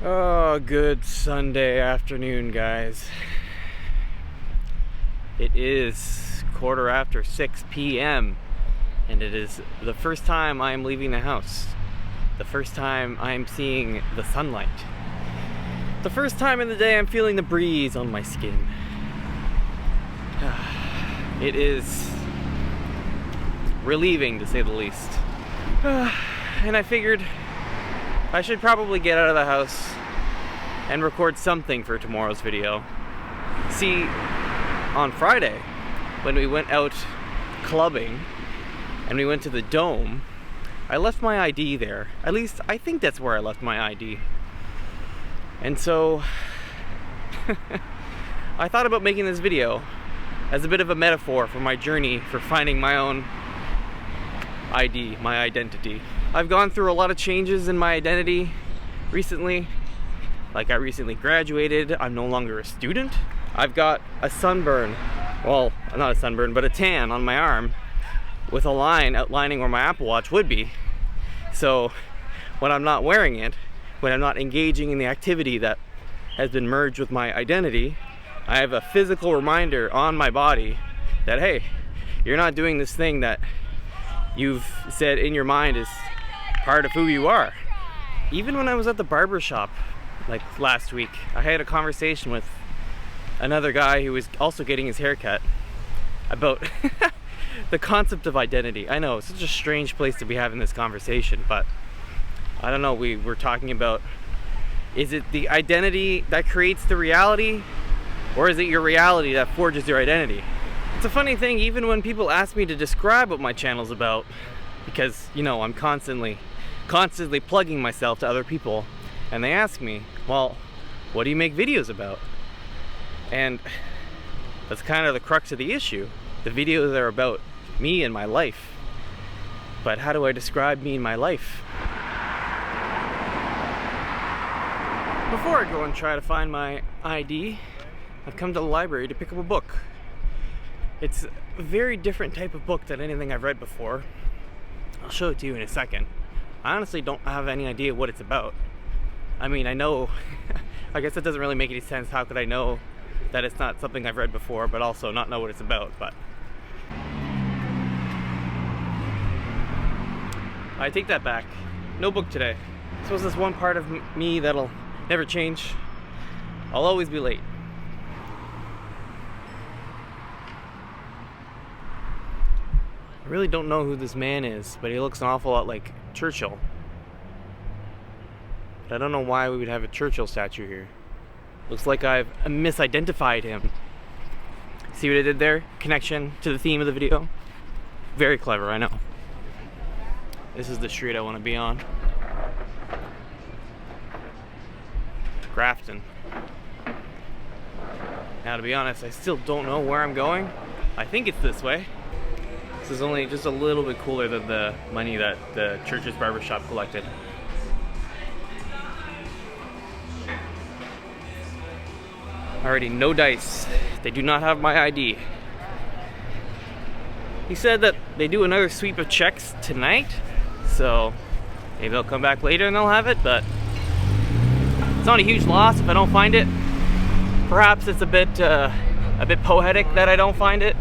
Oh, good Sunday afternoon, guys. It is 6:15 p.m. and it is the first time I am leaving the house. The first time I am seeing the sunlight. The first time in the day I'm feeling the breeze on my skin. It is relieving, to say the least. And I figured I should probably get out of the house and record something for tomorrow's video. See, on Friday, when we went out clubbing and we went to the Dome, I left my ID there. At least, I think that's where I left my ID. And so, I thought about making this video as a bit of a metaphor for my journey for finding my own ID, my identity. I've gone through a lot of changes in my identity recently. Like, I recently graduated, I'm no longer a student. I've got a sunburn, well, not a sunburn, but a tan on my arm with a line outlining where my Apple Watch would be. So when I'm not wearing it, when I'm not engaging in the activity that has been merged with my identity, I have a physical reminder on my body that, hey, you're not doing this thing that you've said in your mind is part of who you are. Even when I was at the barber shop, like last week, I had a conversation with another guy who was also getting his hair cut about the concept of identity. I know, it's such a strange place to be having this conversation, but I don't know, we were talking about, is it the identity that creates the reality, or is it your reality that forges your identity? It's a funny thing, even when people ask me to describe what my channel's about, because, you know, I'm constantly plugging myself to other people, and they ask me, well, what do you make videos about? And that's kind of the crux of the issue. The videos are about me and my life. But how do I describe me and my life? Before I go and try to find my ID, I've come to the library to pick up a book. It's a very different type of book than anything I've read before. I'll show it to you in a second. I honestly don't have any idea what it's about. I mean, I know, I guess that doesn't really make any sense. How could I know that it's not something I've read before, but also not know what it's about? But I take that back. No book today. I suppose there's one part of me that'll never change. I'll always be late. I really don't know who this man is, but he looks an awful lot like Churchill. But I don't know why we would have a Churchill statue here. Looks like I've misidentified him. See what I did there? Connection to the theme of the video. Very clever, I know. This is the street I want to be on. Grafton. Now, to be honest, I still don't know where I'm going. I think it's this way. This is only just a little bit cooler than the money that the church's barbershop collected. Alrighty, no dice. They do not have my ID. He said that they do another sweep of checks tonight, so maybe they'll come back later and they'll have it, but it's not a huge loss if I don't find it. Perhaps it's a bit poetic that I don't find it.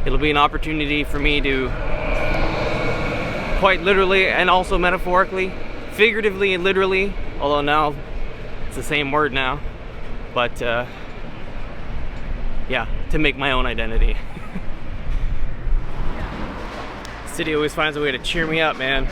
It'll be an opportunity for me to, quite literally and also metaphorically, figuratively and literally, although now it's the same word now, but yeah, to make my own identity. The city always finds a way to cheer me up, man.